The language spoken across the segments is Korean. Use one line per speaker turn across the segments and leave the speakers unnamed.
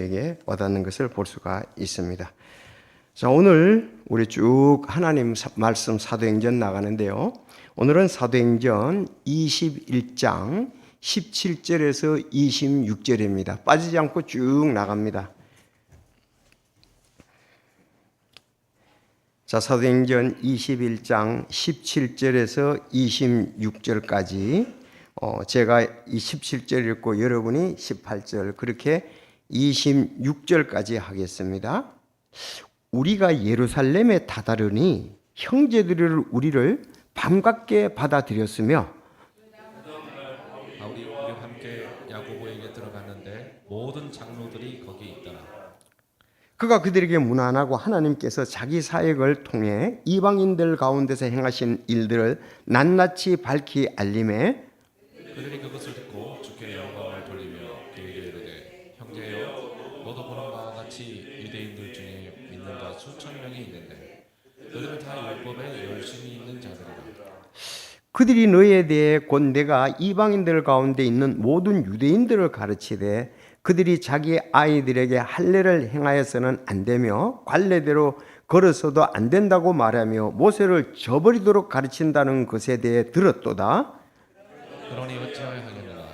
에게 와닿는 것을 볼 수가 있습니다. 자, 오늘 우리 쭉 하나님 말씀 사도행전 나가는데요. 오늘은 사도행전 21장 17절에서 26절입니다. 빠지지 않고 쭉 나갑니다. 자, 사도행전 21장 17절에서 26절까지 제가 이 17절 읽고 여러분이 18절 그렇게 26절까지 하겠습니다. 우리가 예루살렘에 다다르니 형제들이 우리를 반갑게 받아들였으며
우리와 함께 야고보에게 들어갔는데 모든 장로들이 거기 있더라.
그가 그들에게 문안하고 하나님께서 자기 사역을 통해 이방인들 가운데서 행하신 일들을 낱낱이 밝히 알림해
그들이 그것을 듣고 주께 영광을 돌리며 그에게 이르되 형제여 너도 보는 바와 같이 유대인들 중에 믿는 자 수천 명이 있는데 그들은 다 율법에 열심히 있는 자들이라.
그들이 너희에 대해 곧 내가 이방인들 가운데 있는 모든 유대인들을 가르치되 그들이 자기 아이들에게 할례를 행하여서는 안 되며 관례대로 걸어서도 안 된다고 말하며 모세를 저버리도록 가르친다는 것에 대해 들었도다.
그러니 어찌하여 하겠느냐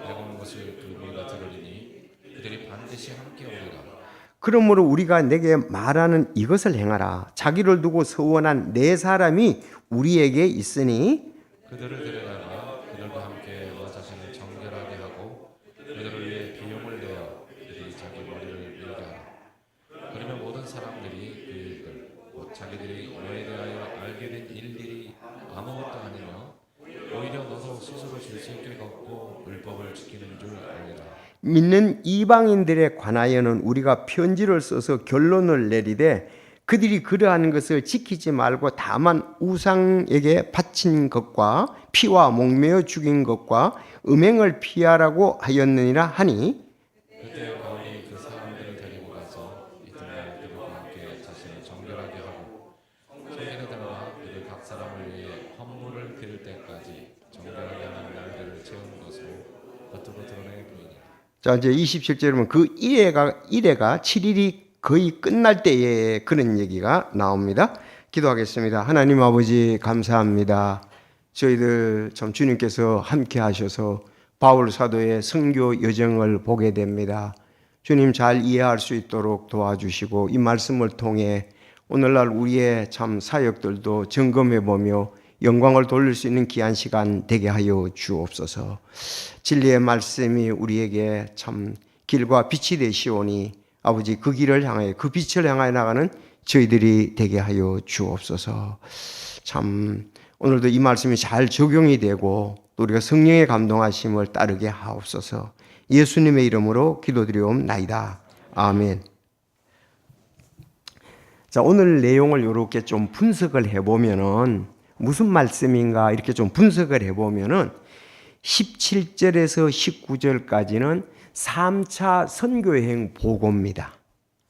내가 온 것을 그들이 들으리니 그들이 반드시 함께 오리라.
그러므로 우리가 내게 말하는 이것을 행하라. 자기를 두고 서원한 네 사람이 우리에게 있으니
그들을 데려다가 그들과 함께 너 자신을 정결하게 하고 그들을 위해 비용을 내어 그들이 자기 머리를 밀게 하라. 그러면 모든 사람들이 그 일들 곧 자기들이 너에 대하여 알게 된 일들이 아무것도 아니며 오히려 너도 스스로 질서 있게 걷고 율법을 지키는 줄 알리라.
믿는 이방인들에 관하여는 우리가 편지를 써서 결론을 내리되 그들이 그러한 것을 지키지 말고 다만 우상에게 바친 것과 피와 목매어 죽인 것과 음행을 피하라고 하였느니라 하니
그때 바울이 그 사람들을 데리고 가서 이튿날 그들과 함께 자신을 정결하게 하고 성전에 들어가 그들 각 사람을 위해 헌물을 드릴 때까지 정결하게 하는 날들을 채운 것으로 겉으로 드러내 보이니라.
자, 이제 27절에 보면 그 일회가 7일이 거의 끝날 때에 그런 얘기가 나옵니다. 기도하겠습니다. 하나님 아버지 감사합니다. 저희들 참 주님께서 함께 하셔서 바울 사도의 선교 여정을 보게 됩니다. 주님 잘 이해할 수 있도록 도와주시고 이 말씀을 통해 오늘날 우리의 참 사역들도 점검해 보며 영광을 돌릴 수 있는 귀한 시간 되게 하여 주옵소서. 진리의 말씀이 우리에게 참 길과 빛이 되시오니 아버지 그 길을 향하여 그 빛을 향하여 나가는 저희들이 되게 하여 주옵소서. 참 오늘도 이 말씀이 잘 적용이 되고 또 우리가 성령의 감동하심을 따르게 하옵소서. 예수님의 이름으로 기도드리옵나이다. 아멘. 자, 오늘 내용을 이렇게 좀 분석을 해보면은 무슨 말씀인가 이렇게 좀 분석을 해보면은 17절에서 19절까지는 3차 선교여행 보고입니다.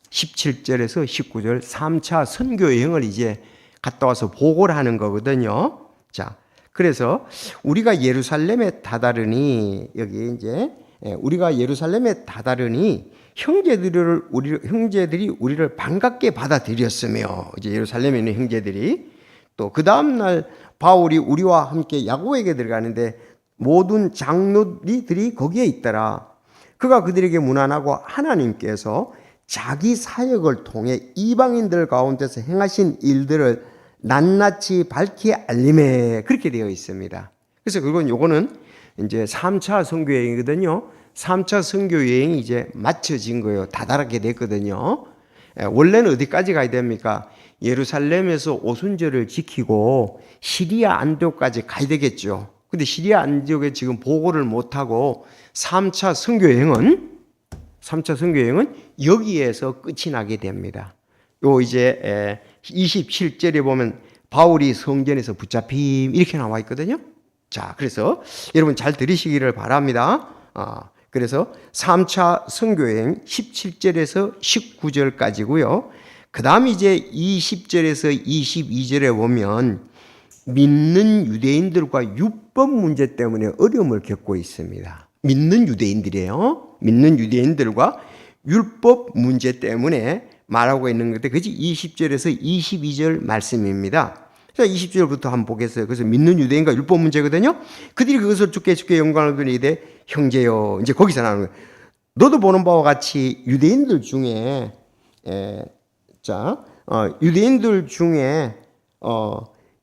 17절에서 19절 3차 선교여행을 이제 갔다 와서 보고를 하는 거거든요. 자, 그래서 우리가 예루살렘에 다다르니 여기 이제 우리가 예루살렘에 다다르니 형제들이 우리를 반갑게 받아들였으며 이제 예루살렘에 있는 형제들이 또 그 다음 날 바울이 우리와 함께 야고보에게 들어가는데 모든 장로들이 거기에 있더라. 그가 그들에게 문안하고 하나님께서 자기 사역을 통해 이방인들 가운데서 행하신 일들을 낱낱이 밝히 알림해 그렇게 되어 있습니다. 그래서 요거는 이제 3차 선교여행이거든요. 3차 선교여행이 이제 마쳐진 거예요. 다다르게 됐거든요. 원래는 어디까지 가야 됩니까? 예루살렘에서 오순절을 지키고 시리아 안디옥까지 가야 되겠죠. 근데 시리아 안디옥에 지금 보고를 못하고 3차 선교여행은 여기에서 끝이 나게 됩니다. 요 이제 27절에 보면 바울이 성전에서 붙잡힘 이렇게 나와 있거든요. 자, 그래서 여러분 잘 들으시기를 바랍니다. 그래서 3차 선교여행 17절에서 19절까지고요. 그 다음 이제 20절에서 22절에 보면 믿는 유대인들과 율법 문제 때문에 어려움을 겪고 있습니다. 믿는 유대인들이에요. 믿는 유대인들과 율법 문제 때문에 말하고 있는 건데 그것이 20절에서 22절 말씀입니다. 자, 20절부터 한번 보겠어요. 그래서 믿는 유대인과 율법 문제거든요. 그들이 그것을 주께 영광을 돌리되 형제여, 이제 거기서 나오는 거예요. 너도 보는 바와 같이 유대인들 중에 유대인들 중에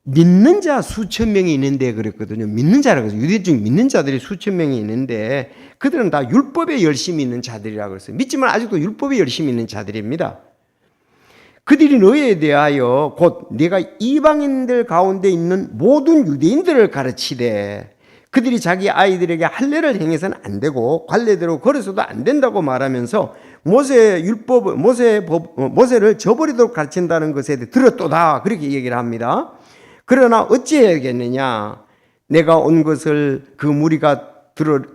믿는 자 수천 명이 있는데 그랬거든요. 믿는 자라고 해서 유대인 중에 믿는 자들이 수천 명이 있는데 그들은 다 율법에 열심히 있는 자들이라고 그랬어요. 믿지만 아직도 율법에 열심히 있는 자들입니다. 그들이 너희에 대하여 곧 네가 이방인들 가운데 있는 모든 유대인들을 가르치되 그들이 자기 아이들에게 할례를 행해서는 안 되고 관례대로 걸어서도 안 된다고 말하면서 모세를 저버리도록 가르친다는 것에 대해 들었도다 그렇게 얘기를 합니다. 그러나 어찌해야겠느냐? 내가 온 것을 그 무리가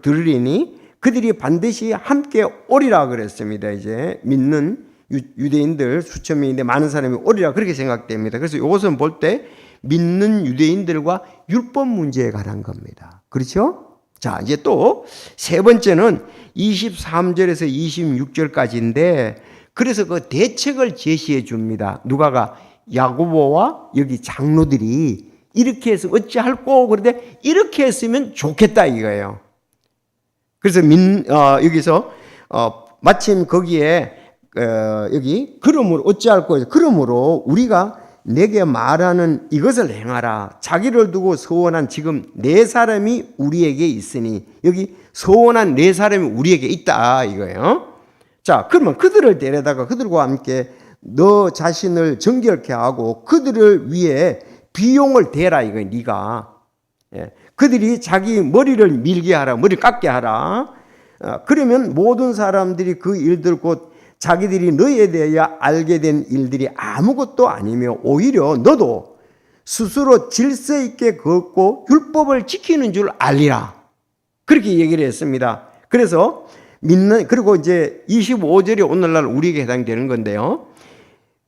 들으리니 그들이 반드시 함께 오리라 그랬습니다. 이제 믿는 유대인들 수천 명인데 많은 사람이 오리라 그렇게 생각됩니다. 그래서 이것은 볼 때 믿는 유대인들과 율법 문제에 관한 겁니다. 그렇죠? 자, 이제 또 세 번째는 23절에서 26절까지인데 그래서 그 대책을 제시해 줍니다. 누가가 야고보와 여기 장로들이 이렇게 해서 어찌할꼬 그런데 이렇게 했으면 좋겠다 이거예요. 그래서 여기서 마침 거기에 여기 그러므로 어찌할꼬 그러므로 우리가 내게 말하는 이것을 행하라. 자기를 두고 서원한 지금 네 사람이 우리에게 있으니 여기 서원한 네 사람이 우리에게 있다 이거예요. 자, 그러면 그들을 데려다가 그들과 함께 너 자신을 정결케 하고 그들을 위해 비용을 대라 이거예요. 네가 그들이 자기 머리를 밀게 하라, 머리를 깎게 하라. 그러면 모든 사람들이 그 일들 곧 자기들이 너희에 대하여 알게 된 일들이 아무것도 아니며 오히려 너도 스스로 질서 있게 걷고 율법을 지키는 줄 알리라. 그렇게 얘기를 했습니다. 그래서 그리고 이제 25절이 오늘날 우리에게 해당되는 건데요.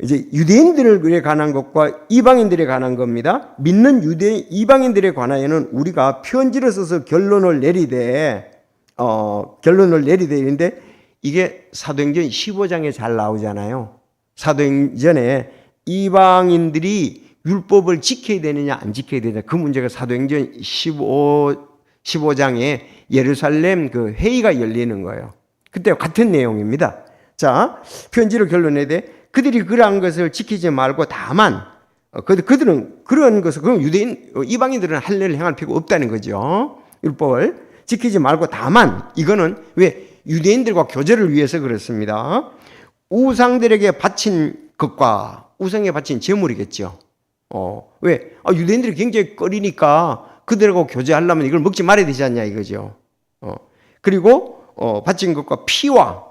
이제 유대인들에 관한 것과 이방인들에 관한 겁니다. 믿는 이방인들에 관하여는 우리가 편지를 써서 결론을 내리되 있는데 이게 사도행전 15장에 잘 나오잖아요. 사도행전에 이방인들이 율법을 지켜야 되느냐 안 지켜야 되느냐 그 문제가 사도행전 15장에 예루살렘 그 회의가 열리는 거예요. 그때 같은 내용입니다. 자, 편지로 결론내되 그들이 그러한 것을 지키지 말고 다만 그들은 그런 것을 그럼 이방인들은 할례를 행할 필요가 없다는 거죠. 율법을 지키지 말고 다만 이거는 왜 유대인들과 교제를 위해서 그렇습니다. 우상들에게 바친 것과 우상에 바친 제물이겠죠. 왜? 유대인들이 굉장히 꺼리니까 그들하고 교제하려면 이걸 먹지 말아야 되지 않냐 이거죠. 그리고 바친 것과 피와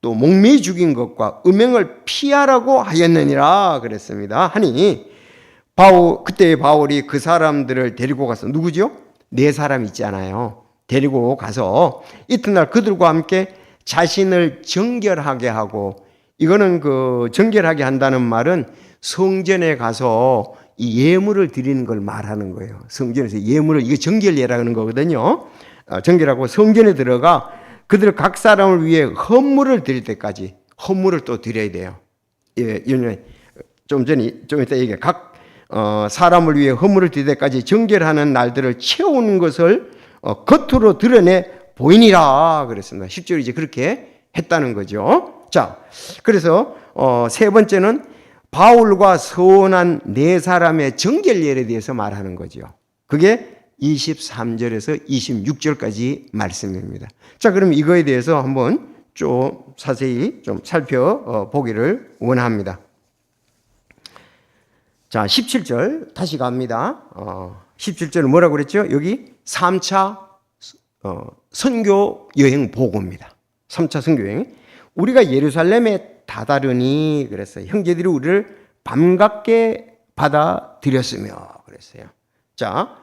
또 목매이 죽인 것과 음행을 피하라고 하였느니라 그랬습니다. 하니 그때 바울이 그 사람들을 데리고 가서 누구죠? 네 사람 있잖아요. 데리고 가서 이튿날 그들과 함께 자신을 정결하게 하고 이거는 그 정결하게 한다는 말은 성전에 가서 이 예물을 드리는 걸 말하는 거예요. 성전에서 예물을 이게 정결예라는 거거든요. 정결하고 성전에 들어가 그들 각 사람을 위해 헌물을 드릴 때까지 헌물을 또 드려야 돼요. 예, 좀 이따 얘기해. 각 사람을 위해 헌물을 드릴 때까지 정결하는 날들을 채우는 것을 겉으로 드러내 보이니라 그랬습니다. 10절 이제 그렇게 했다는 거죠. 자, 그래서 세 번째는 바울과 서원한 네 사람의 정결례에 대해서 말하는 거죠. 그게 23절에서 26절까지 말씀입니다. 자, 그럼 이거에 대해서 한번 좀 자세히 좀 살펴보기를 원합니다. 자, 17절 다시 갑니다. 17절은 뭐라고 그랬죠? 여기 3차 선교 여행 보고입니다. 3차 선교 여행. 우리가 예루살렘에 다다르니 그랬어요. 형제들이 우리를 반갑게 받아들였으며 그랬어요. 자,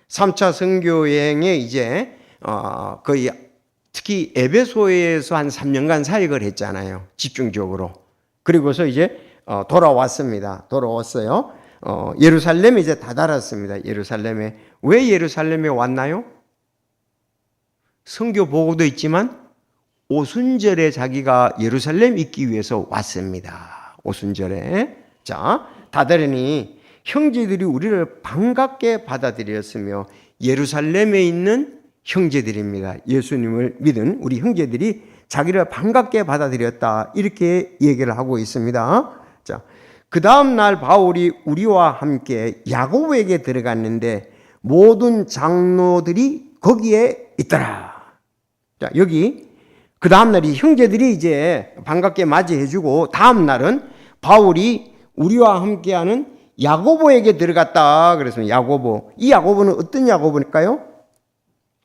3차 선교 여행에 이제 거의 특히 에베소에서 한 3년간 사역을 했잖아요. 집중적으로. 그리고서 이제 돌아왔습니다. 돌아왔어요. 예루살렘에 이제 다다랐습니다. 예루살렘에. 왜 예루살렘에 왔나요? 선교 보고도 있지만 오순절에 자기가 예루살렘 있기 위해서 왔습니다. 오순절에. 자, 다다르니 형제들이 우리를 반갑게 받아들였으며 예루살렘에 있는 형제들입니다. 예수님을 믿은 우리 형제들이 자기를 반갑게 받아들였다. 이렇게 얘기를 하고 있습니다. 자, 그 다음 날 바울이 우리와 함께 야고보에게 들어갔는데 모든 장로들이 거기에 있더라. 자, 여기 그 다음 날이 형제들이 이제 반갑게 맞이해주고 다음 날은 바울이 우리와 함께하는 야고보에게 들어갔다. 그래서 야고보. 이 야고보는 어떤 야고보일까요?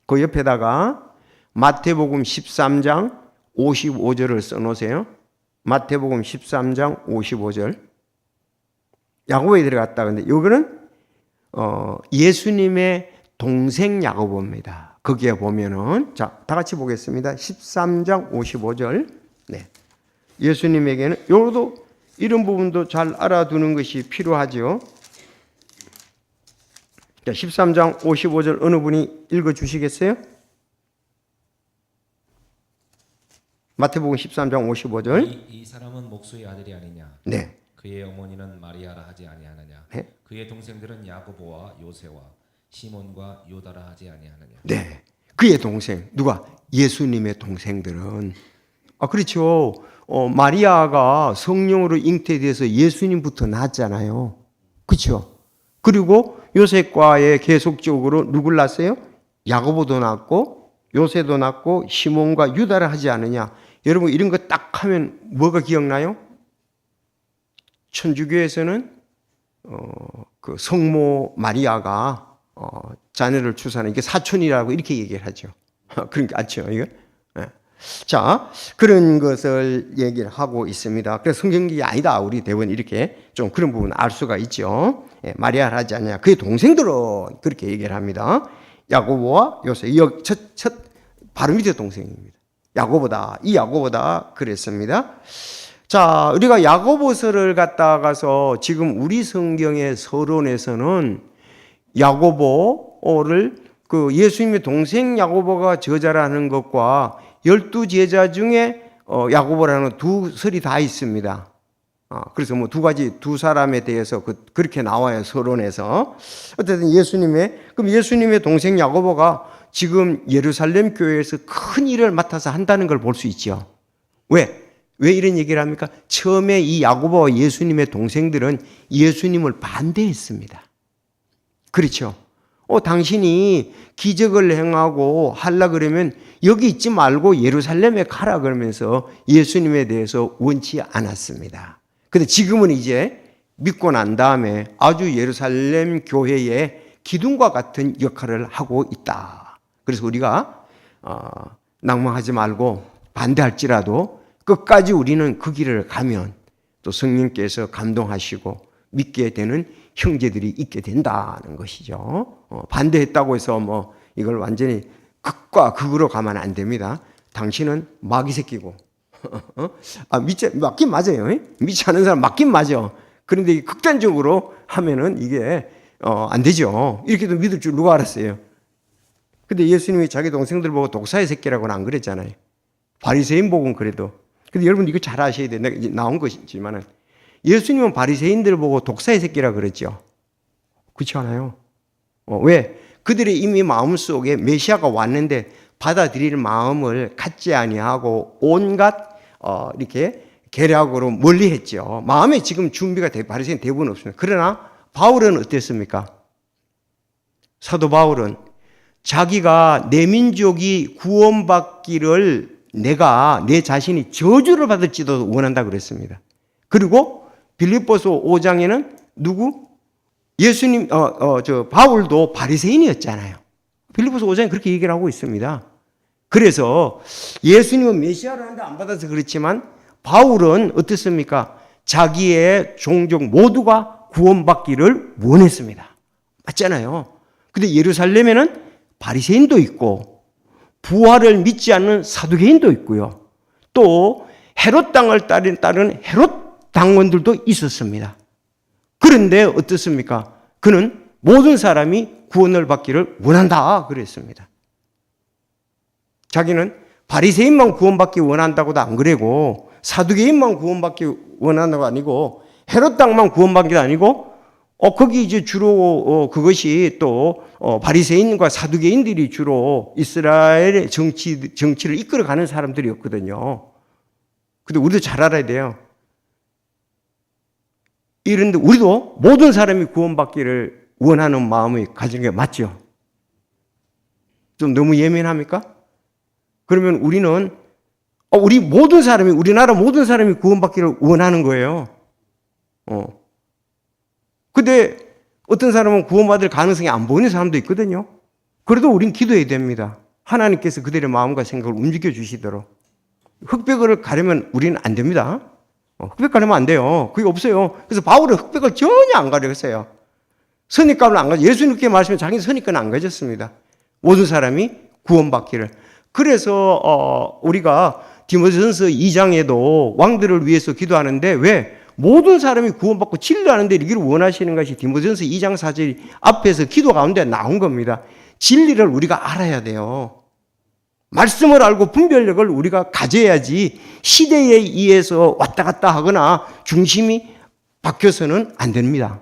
그 옆에다가 마태복음 13장 55절을 써놓으세요. 마태복음 13장 55절. 야고보에 들어갔다. 근데 이거는 예수님의 동생 야고보입니다. 거기에 보면은 자, 다 같이 보겠습니다. 13장 55절. 네. 예수님에게는 요것도 이런 부분도 잘 알아두는 것이 필요하죠. 자, 13장 55절 어느 분이 읽어 주시겠어요? 마태복음 13장 55절.
이 사람은 목수의 아들이 아니냐?
네.
그의 어머니는 마리아라 하지 아니하느냐?
네.
그의 동생들은 야고보와 요세와 시몬과 요다라 하지 아니하느냐?
네. 그의 동생 누가? 예수님의 동생들은 그렇죠. 마리아가 성령으로 잉태돼서 예수님부터 낳았잖아요. 그렇죠. 그리고 요셉과의 계속적으로 누굴 낳았어요? 야고보도 낳았고 요새도 낳고 시몬과 유다를 하지 않느냐. 여러분 이런 거 딱 하면 뭐가 기억나요? 천주교에서는 그 성모 마리아가 자녀를 출산한 이게 사촌이라고 이렇게 얘기를 하죠. 그러니까 아죠 이거. 네. 자, 그런 것을 얘기를 하고 있습니다. 그래서 성경이 아니다. 우리 대부분 이렇게 좀 그런 부분 알 수가 있죠. 예, 마리아를 하지 않냐. 그의 동생들은 그렇게 얘기를 합니다. 야고보와 요새 첫 바로 밑에 동생입니다. 야고보다 이 야고보다 그랬습니다. 자, 우리가 야고보서를 갖다가서 지금 우리 성경의 서론에서는 야고보를 그 예수님의 동생 야고보가 저자라는 것과 12제자 중에 야고보라는 두 설이 다 있습니다. 그래서 뭐 두 가지 두 사람에 대해서 그렇게 나와요 서론에서. 어쨌든 그럼 예수님의 동생 야고보가 지금 예루살렘 교회에서 큰 일을 맡아서 한다는 걸 볼 수 있죠. 왜 이런 얘기를 합니까? 처음에 이 야고보와 예수님의 동생들은 예수님을 반대했습니다. 그렇죠. 당신이 기적을 행하고 하려 그러면 여기 있지 말고 예루살렘에 가라 그러면서 예수님에 대해서 원치 않았습니다. 근데 지금은 이제 믿고 난 다음에 아주 예루살렘 교회의 기둥과 같은 역할을 하고 있다. 그래서 우리가 낭망하지 말고 반대할지라도 끝까지 우리는 그 길을 가면 또 성령께서 감동하시고 믿게 되는 형제들이 있게 된다는 것이죠. 반대했다고 해서 뭐 이걸 완전히 극과 극으로 가면 안 됩니다. 당신은 마귀 새끼고 맞긴 맞아요. 믿지 않은 사람 맞긴 맞아. 그런데 극단적으로 하면은 이게 안 되죠. 이렇게도 믿을 줄 누가 알았어요? 근데 예수님이 자기 동생들 보고 독사의 새끼라고는 안 그랬잖아요. 바리새인 보고는 그래도. 근데 여러분 이거 잘 아셔야 돼요. 내가 이제 나온 것이지만은 예수님은 바리새인들 보고 독사의 새끼라 그랬죠. 그렇지 않아요? 왜? 그들의 이미 마음속에 메시아가 왔는데 받아들일 마음을 갖지 아니하고 온갖 이렇게 계략으로 멀리했죠. 마음에 지금 준비가 바리새인 대부분 없습니다. 그러나 바울은 어땠습니까? 사도 바울은 자기가 내 민족이 구원받기를 내 자신이 저주를 받을지도 원한다 그랬습니다. 그리고 빌립보서 5장에는 누구? 예수님, 바울도 바리새인이었잖아요. 빌립보서 5장에 그렇게 얘기를 하고 있습니다. 그래서 예수님은 메시아를 하는데 안 받아서 그렇지만 바울은 어떻습니까? 자기의 종족 모두가 구원받기를 원했습니다. 맞잖아요. 근데 예루살렘에는 바리새인도 있고 부활을 믿지 않는 사두개인도 있고요. 또 헤롯 당을 따른 헤롯 당원들도 있었습니다. 그런데 어떻습니까? 그는 모든 사람이 구원을 받기를 원한다 그랬습니다. 자기는 바리새인만 구원받기 원한다고도 안 그러고 사두개인만 구원받기 원한다고 아니고 헤롯 당만 구원받기도 아니고 거기 이제 주로 그것이 또 바리새인과 사두개인들이 주로 이스라엘의 정치를 이끌어가는 사람들이었거든요. 근데 우리도 잘 알아야 돼요. 이런데 우리도 모든 사람이 구원받기를 원하는 마음이 가지는 게 맞죠? 좀 너무 예민합니까? 그러면 우리는 우리 모든 사람이 우리나라 모든 사람이 구원받기를 원하는 거예요. 근데 어떤 사람은 구원받을 가능성이 안 보이는 사람도 있거든요. 그래도 우린 기도해야 됩니다. 하나님께서 그들의 마음과 생각을 움직여 주시도록. 흑백을 가려면 우리는 안 됩니다. 흑백 가려면 안 돼요. 그게 없어요. 그래서 바울은 흑백을 전혀 안 가렸어요. 선입관을 안 가졌어요. 예수님께 말씀에 자기 선입관을 안 가졌습니다. 모든 사람이 구원받기를. 그래서 우리가 디모데전서 2장에도 왕들을 위해서 기도하는데 왜? 모든 사람이 구원받고 진리하는 데 이르기를 원하시는 것이 디모데전서 2장 4절 앞에서 기도 가운데 나온 겁니다. 진리를 우리가 알아야 돼요. 말씀을 알고 분별력을 우리가 가져야지 시대에 의해서 왔다 갔다 하거나 중심이 바뀌어서는 안 됩니다.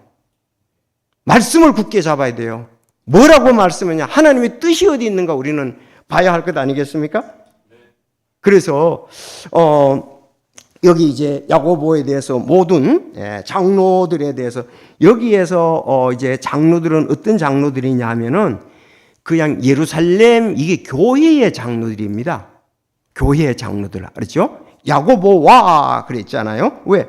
말씀을 굳게 잡아야 돼요. 뭐라고 말씀하냐? 하나님의 뜻이 어디 있는가 우리는 봐야 할 것 아니겠습니까? 그래서 여기 이제 야고보에 대해서 모든 장로들에 대해서 여기에서 이제 장로들은 어떤 장로들이냐 하면은 그냥 예루살렘 이게 교회의 장로들입니다. 교회의 장로들 알았죠? 야고보와 그랬잖아요. 왜?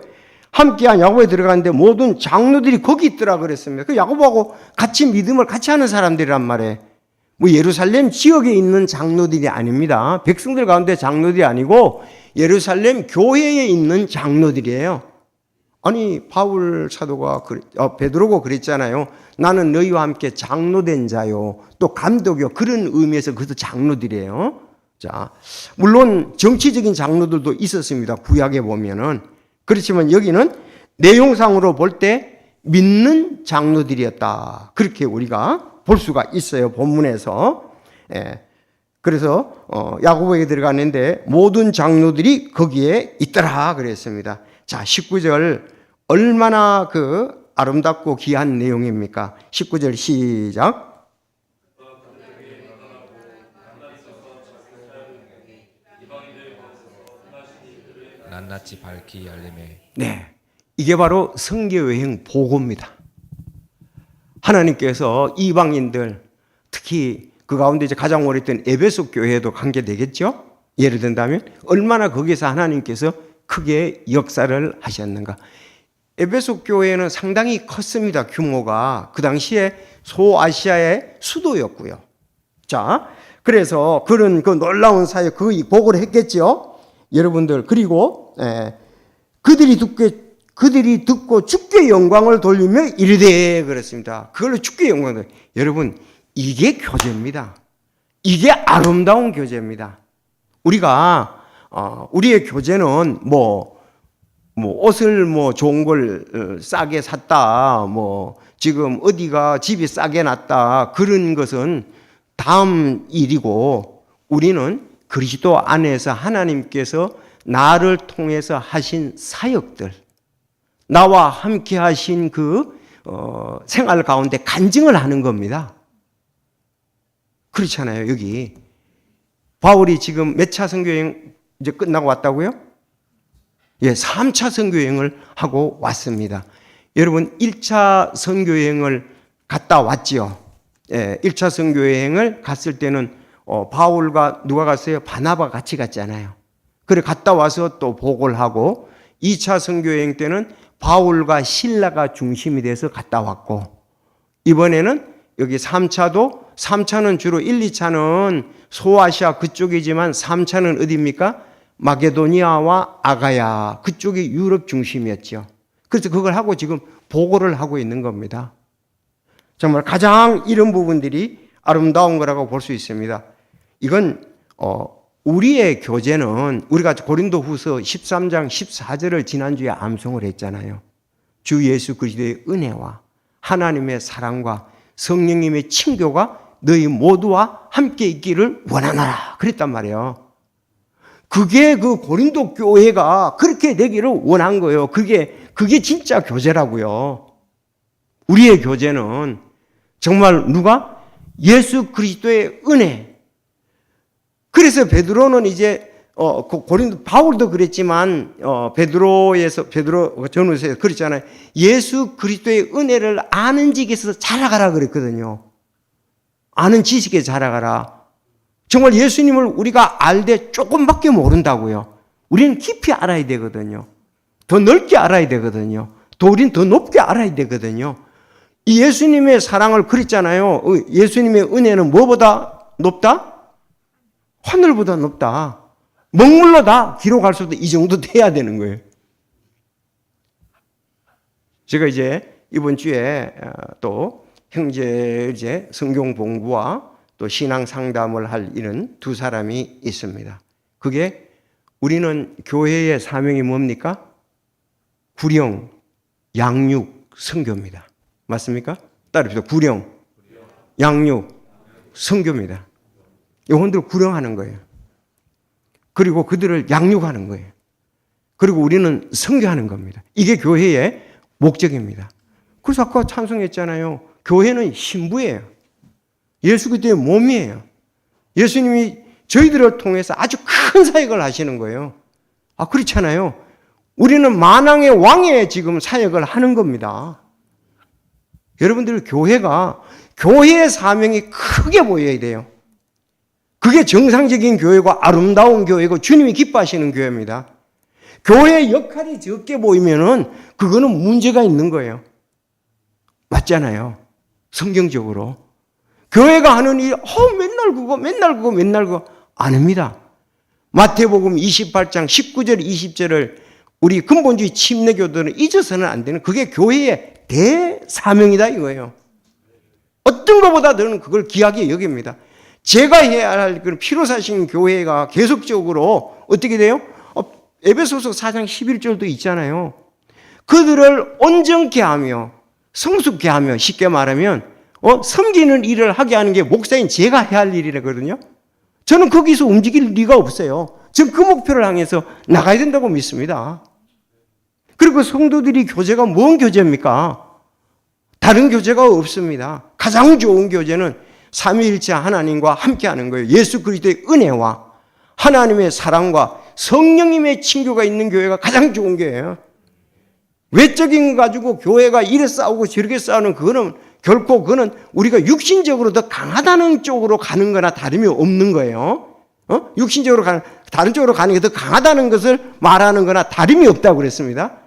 함께한 야고보에 들어갔는데 모든 장로들이 거기 있더라 그랬습니다. 그 야고보하고 같이 믿음을 같이 하는 사람들이란 말이에요. 뭐 예루살렘 지역에 있는 장로들이 아닙니다. 백성들 가운데 장로들이 아니고 예루살렘 교회에 있는 장로들이에요. 아니 바울 사도가 베드로가 그랬잖아요. 나는 너희와 함께 장로된 자요. 또 감독이요. 그런 의미에서 그것도 장로들이에요. 자, 물론 정치적인 장로들도 있었습니다. 구약에 보면은. 그렇지만 여기는 내용상으로 볼 때 믿는 장로들이었다. 그렇게 우리가 볼 수가 있어요. 본문에서. 그래서 야고보에 들어갔는데 모든 장로들이 거기에 있더라 그랬습니다. 자, 19절 얼마나 그 아름답고 귀한 내용입니까? 19절 시작.
낱낱이 밝히 알림해.
네, 이게 바로 선교여행 보고입니다. 하나님께서 이방인들 특히 그 가운데 이제 가장 오래 있던 에베소 교회도 관계되겠죠? 예를 든다면 얼마나 거기서 하나님께서 크게 역사를 하셨는가. 에베소 교회는 상당히 컸습니다. 규모가. 그 당시에 소아시아의 수도였고요. 자, 그래서 그런 그 놀라운 사역 그 보고를 했겠죠. 여러분들 그리고 그들이 듣고 주께 영광을 돌리며 이르되 그랬습니다. 그걸로 주께 영광을. 여러분 이게 교제입니다. 이게 아름다운 교제입니다. 우리가 우리의 교제는 뭐 옷을 좋은 걸 싸게 샀다, 지금 어디가 집이 싸게 났다 그런 것은 다음 일이고 우리는 그리스도 안에서 하나님께서 나를 통해서 하신 사역들, 나와 함께 하신 그 생활 가운데 간증을 하는 겁니다. 그렇잖아요. 여기 바울이 지금 몇 차 선교여행 이제 끝나고 왔다고요? 예, 3차 선교여행을 하고 왔습니다. 여러분 1차 선교여행을 갔다 왔지요. 예, 1차 선교여행을 갔을 때는 바울과 누가 갔어요? 바나바가 같이 갔잖아요. 그래 갔다 와서 또 보고를 하고 2차 선교여행 때는 바울과 실라가 중심이 돼서 갔다 왔고 이번에는 여기 3차는 주로 1, 2차는 소아시아 그쪽이지만 3차는 어디입니까? 마게도니아와 아가야 그쪽이 유럽 중심이었죠. 그래서 그걸 하고 지금 보고를 하고 있는 겁니다. 정말 가장 이런 부분들이 아름다운 거라고 볼 수 있습니다. 이건 우리의 교제는 우리가 고린도후서 13장 14절을 지난주에 암송을 했잖아요. 주 예수 그리스도의 은혜와 하나님의 사랑과 성령님의 친교가 너희 모두와 함께 있기를 원하노라 그랬단 말이에요. 그게 그 고린도 교회가 그렇게 되기를 원한 거예요. 그게 진짜 교제라고요. 우리의 교제는 정말 누가? 예수 그리스도의 은혜. 그래서 베드로는 이제 고린도 바울도 그랬지만 베드로 전후서에서 그랬잖아요. 예수 그리스도의 은혜를 아는 지식에서 자라가라 그랬거든요. 아는 지식에 자라가라. 정말 예수님을 우리가 알되 조금밖에 모른다고요. 우리는 깊이 알아야 되거든요. 더 넓게 알아야 되거든요. 우리는 더 높게 알아야 되거든요. 이 예수님의 사랑을 그랬잖아요. 예수님의 은혜는 뭐보다 높다? 하늘보다 높다. 먹물로 다 기록할 수도 이 정도 돼야 되는 거예요. 제가 이제 이번 주에 또 형제 이제 성경 공부와 또 신앙 상담을 할 이런 두 사람이 있습니다. 그게 우리는 교회의 사명이 뭡니까? 구령, 양육, 선교입니다. 맞습니까? 따릅시다. 구령, 양육, 선교입니다. 영혼들을 구령하는 거예요. 그리고 그들을 양육하는 거예요. 그리고 우리는 선교하는 겁니다. 이게 교회의 목적입니다. 그래서 아까 찬송했잖아요. 교회는 신부예요. 예수 그리스도의 몸이에요. 예수님이 저희들을 통해서 아주 큰 사역을 하시는 거예요. 그렇잖아요. 우리는 만왕의 왕의 지금 사역을 하는 겁니다. 여러분들 교회의 사명이 크게 보여야 돼요. 그게 정상적인 교회고 아름다운 교회고 주님이 기뻐하시는 교회입니다. 교회의 역할이 적게 보이면은 그거는 문제가 있는 거예요. 맞잖아요. 성경적으로. 교회가 하는 일, 맨날 그거 아닙니다. 마태복음 28장 19절 20절을 우리 근본주의 침례교도는 잊어서는 안 되는 그게 교회의 대사명이다 이거예요. 어떤 것보다 저는 그걸 귀하게 여깁니다. 제가 해야 할 그런 피로사신 교회가 계속적으로 어떻게 돼요? 에베소서 4장 11절도 있잖아요. 그들을 온전케 하며 성숙케 하며 쉽게 말하면 섬기는 일을 하게 하는 게 목사인 제가 해야 할 일이거든요. 저는 거기서 움직일 리가 없어요. 저는 그 목표를 향해서 나가야 된다고 믿습니다. 그리고 성도들이 교제가 뭔 교제입니까? 다른 교제가 없습니다. 가장 좋은 교제는 삼위일체 하나님과 함께하는 거예요. 예수 그리스도의 은혜와 하나님의 사랑과 성령님의 친교가 있는 교회가 가장 좋은 교회예요. 외적인 거 가지고 교회가 이래 싸우고 저렇게 싸우는 그거는 결코 그거는 우리가 육신적으로 더 강하다는 쪽으로 가는 거나 다름이 없는 거예요. 육신적으로 다른 쪽으로 가는 게 더 강하다는 것을 말하는 거나 다름이 없다고 그랬습니다.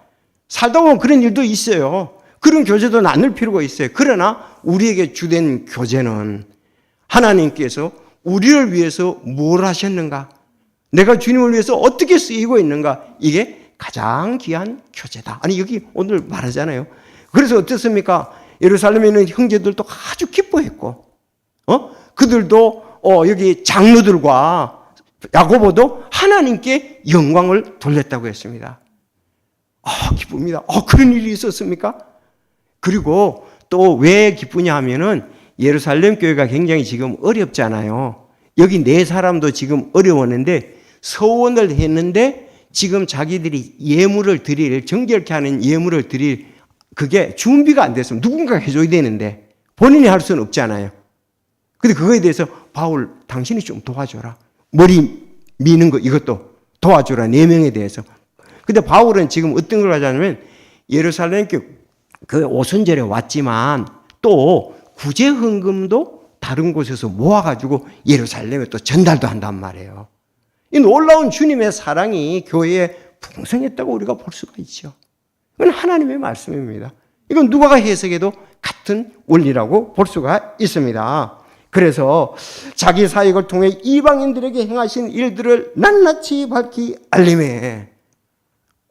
살다 보면 그런 일도 있어요. 그런 교제도 나눌 필요가 있어요. 그러나 우리에게 주된 교제는 하나님께서 우리를 위해서 뭘 하셨는가? 내가 주님을 위해서 어떻게 쓰이고 있는가? 이게 가장 귀한 교제다. 아니 여기 오늘 말하잖아요. 그래서 어떻습니까? 예루살렘에 있는 형제들도 아주 기뻐했고 그들도 여기 장로들과 야고보도 하나님께 영광을 돌렸다고 했습니다. 기쁩니다. 그런 일이 있었습니까? 그리고 또 왜 기쁘냐 하면은 예루살렘 교회가 굉장히 지금 어렵잖아요. 여기 네 사람도 지금 어려웠는데 서원을 했는데 지금 자기들이 예물을 드릴, 정결케 하는 예물을 드릴 그게 준비가 안 됐으면 누군가가 해줘야 되는데 본인이 할 수는 없잖아요. 근데 그거에 대해서 바울 당신이 좀 도와줘라. 머리 미는 거 이것도 도와줘라. 4명에 대해서. 근데 바울은 지금 어떤 걸 하자면 예루살렘 그 오순절에 왔지만 또 구제 헌금도 다른 곳에서 모아가지고 예루살렘에 또 전달도 한단 말이에요. 이 놀라운 주님의 사랑이 교회에 풍성했다고 우리가 볼 수가 있죠. 이건 하나님의 말씀입니다. 이건 누가 해석해도 같은 원리라고 볼 수가 있습니다. 그래서 자기 사역을 통해 이방인들에게 행하신 일들을 낱낱이 밝히 알림해.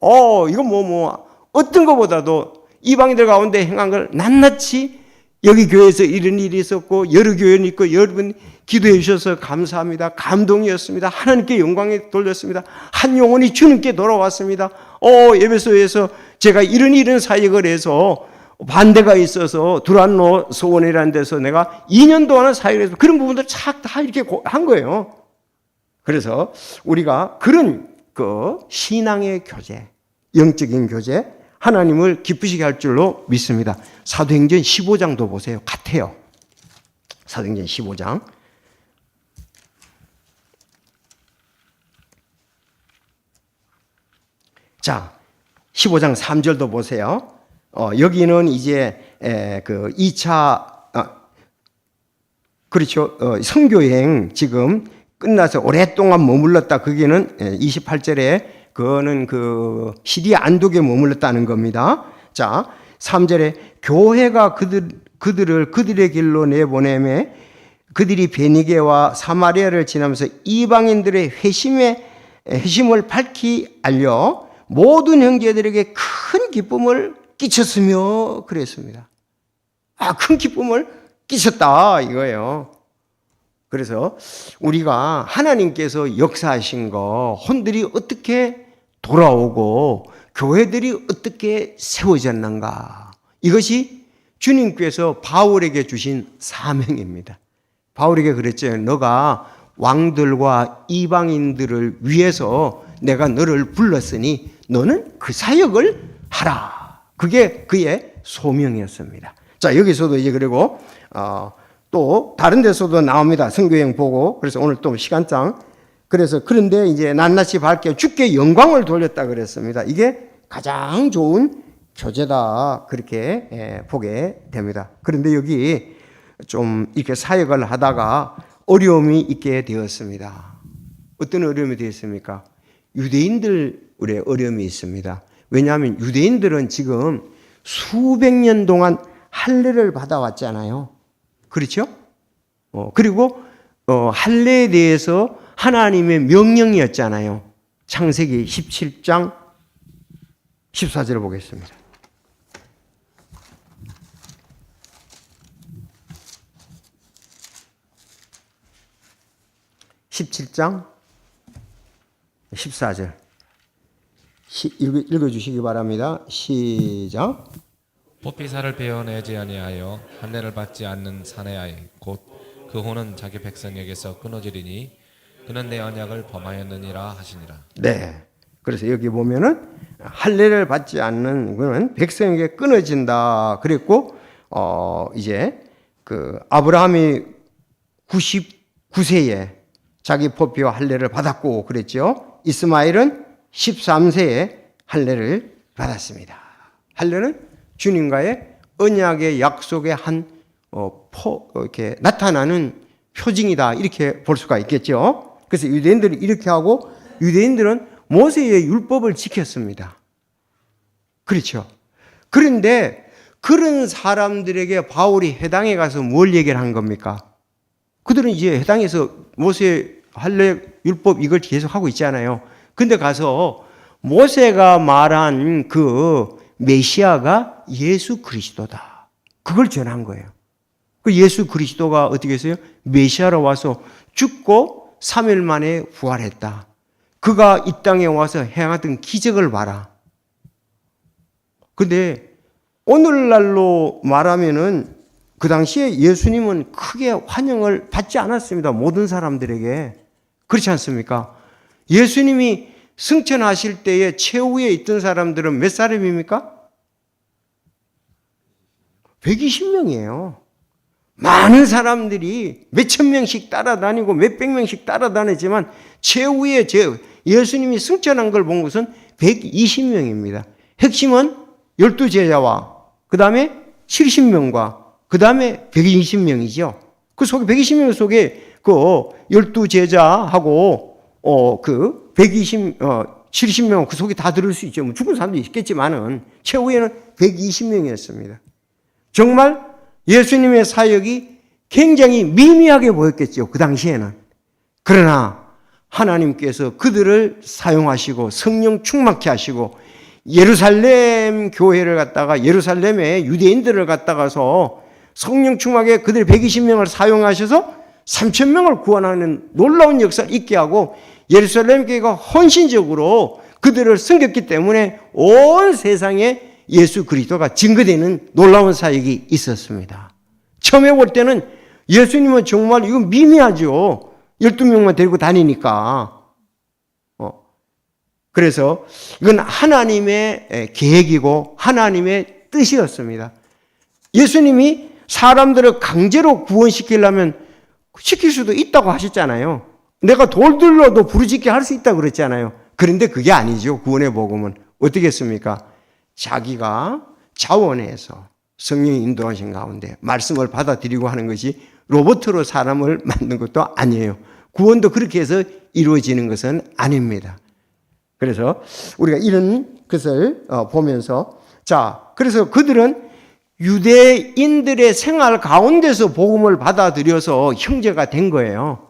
이거 어떤 것보다도 이방인들 가운데 행한 걸 낱낱이 여기 교회에서 이런 일이 있었고 여러 교회는 있고 여러분 기도해 주셔서 감사합니다. 감동이었습니다. 하나님께 영광에 돌렸습니다. 한 영혼이 주님께 돌아왔습니다. 에베소에서 제가 이런 사역을 해서 반대가 있어서 두란노 소원이라는 데서 내가 2년 동안 사역을 해서 그런 부분들 다 이렇게 한 거예요. 그래서 우리가 그런 그 신앙의 교제, 영적인 교제, 하나님을 기쁘시게 할 줄로 믿습니다. 사도행전 15장도 보세요. 같아요. 사도행전 15장. 자, 15장 3절도 보세요. 여기는 이제 그 2차 그렇죠. 선교여행 지금 끝나서 오랫동안 머물렀다. 거기는 28절에 그거는 그 시리아 안독에 머물렀다는 겁니다. 자, 3절에 교회가 그들을 그들의 길로 내보내매 그들이 베니게와 사마리아를 지나면서 이방인들의 회심을 밝히 알려 모든 형제들에게 큰 기쁨을 끼쳤으며 그랬습니다. 큰 기쁨을 끼쳤다 이거예요. 그래서 우리가 하나님께서 역사하신 거, 혼들이 어떻게 돌아오고 교회들이 어떻게 세워졌는가, 이것이 주님께서 바울에게 주신 사명입니다. 바울에게 그랬죠. 너가 왕들과 이방인들을 위해서 내가 너를 불렀으니 너는 그 사역을 하라. 그게 그의 소명이었습니다. 자, 여기서도 이제 그리고 또 다른 데서도 나옵니다. 선교여행 보고. 그래서 오늘 또 시간장. 그래서 그런데 이제 낱낱이 밝게 주께 영광을 돌렸다 그랬습니다. 이게 가장 좋은 교제다 그렇게 보게 됩니다. 그런데 여기 좀 이렇게 사역을 하다가 어려움이 있게 되었습니다. 어떤 어려움이 되었습니까? 유대인들의 어려움이 있습니다. 왜냐하면 유대인들은 지금 수백 년 동안 할례를 받아왔잖아요. 그렇죠? 그리고 할례에 대해서 하나님의 명령이었잖아요. 창세기 17장 14절을 보겠습니다. 17장 14절 읽어주시기 바랍니다. 시작.
보피사를 베어내지 아니하여 할례를 받지 않는 사내아이 곧 그 혼은 자기 백성에게서 끊어지리니 그는 내 언약을 범하였느니라 하시니라.
네. 그래서 여기 보면은 할례를 받지 않는 그는 백성에게 끊어진다 그랬고 이제 그 아브라함이 99세에 자기 포피와 할례를 받았고 그랬죠. 이스마엘은 13세에 할례를 받았습니다. 할례는 주님과의 언약의 약속의 한 이렇게 나타나는 표징이다 이렇게 볼 수가 있겠죠. 그래서 유대인들이 이렇게 하고 유대인들은 모세의 율법을 지켰습니다. 그렇죠. 그런데 그런 사람들에게 바울이 해당에 가서 뭘 얘기를 한 겁니까? 그들은 이제 해당에서 모세 할례 율법 이걸 계속 하고 있잖아요. 근데 가서 모세가 말한 그 메시아가 예수 그리스도다. 그걸 전한 거예요. 그 예수 그리스도가 어떻게 했어요? 메시아로 와서 죽고 3일 만에 부활했다. 그가 이 땅에 와서 행하던 기적을 봐라. 근데 오늘날로 말하면은 그 당시에 예수님은 크게 환영을 받지 않았습니다. 모든 사람들에게. 그렇지 않습니까? 예수님이 승천하실 때에 최후에 있던 사람들은 몇 사람입니까? 120명이에요. 많은 사람들이 몇천 명씩 따라다니고 몇백 명씩 따라다니지만 최후에 예수님이 승천한 걸 본 것은 120명입니다. 핵심은 12제자와 그 다음에 70명과 그 다음에 120명이죠. 그 속에 120명 속에 그 12제자하고 그 70명 그 속에 다 들을 수 있죠. 뭐 죽은 사람도 있겠지만은 최후에는 120명이었습니다. 정말 예수님의 사역이 굉장히 미미하게 보였겠죠. 그 당시에는. 그러나 하나님께서 그들을 사용하시고 성령 충만케 하시고 예루살렘 교회를 갖다가 예루살렘에 유대인들을 갖다가서 성령 충만하게 그들 120명을 사용하셔서 3,000명을 구원하는 놀라운 역사를 있게 하고 예루살렘 교회가 헌신적으로 그들을 섬겼기 때문에 온 세상에 예수 그리스도가 증거되는 놀라운 사역이 있었습니다. 처음에 볼 때는 예수님은 정말 이거 미미하죠. 12명만 데리고 다니니까. 그래서 이건 하나님의 계획이고 하나님의 뜻이었습니다. 예수님이 사람들을 강제로 구원시키려면 시킬 수도 있다고 하셨잖아요. 내가 돌들로도 부르짖게 할 수 있다고 그랬잖아요. 그런데 그게 아니죠. 구원의 복음은. 어떻게 했습니까? 자기가 자원해서 성령이 인도하신 가운데 말씀을 받아들이고 하는 것이 로봇으로 사람을 만든 것도 아니에요. 구원도 그렇게 해서 이루어지는 것은 아닙니다. 그래서 우리가 이런 것을 보면서 그래서 그들은 유대인들의 생활 가운데서 복음을 받아들여서 형제가 된 거예요.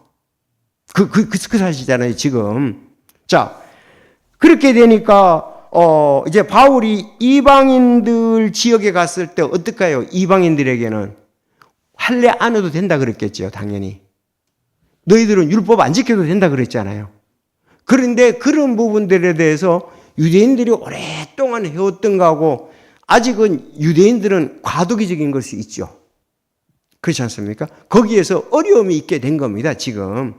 그 사실이잖아요, 지금. 그렇게 되니까 이제 바울이 이방인들 지역에 갔을 때 어떨까요? 이방인들에게는 할례 안 해도 된다 그랬겠죠, 당연히. 너희들은 율법 안 지켜도 된다 그랬잖아요. 그런데 그런 부분들에 대해서 유대인들이 오랫동안 해왔던 거하고 아직은 유대인들은 과도기적인 것이 있죠. 그렇지 않습니까? 거기에서 어려움이 있게 된 겁니다, 지금.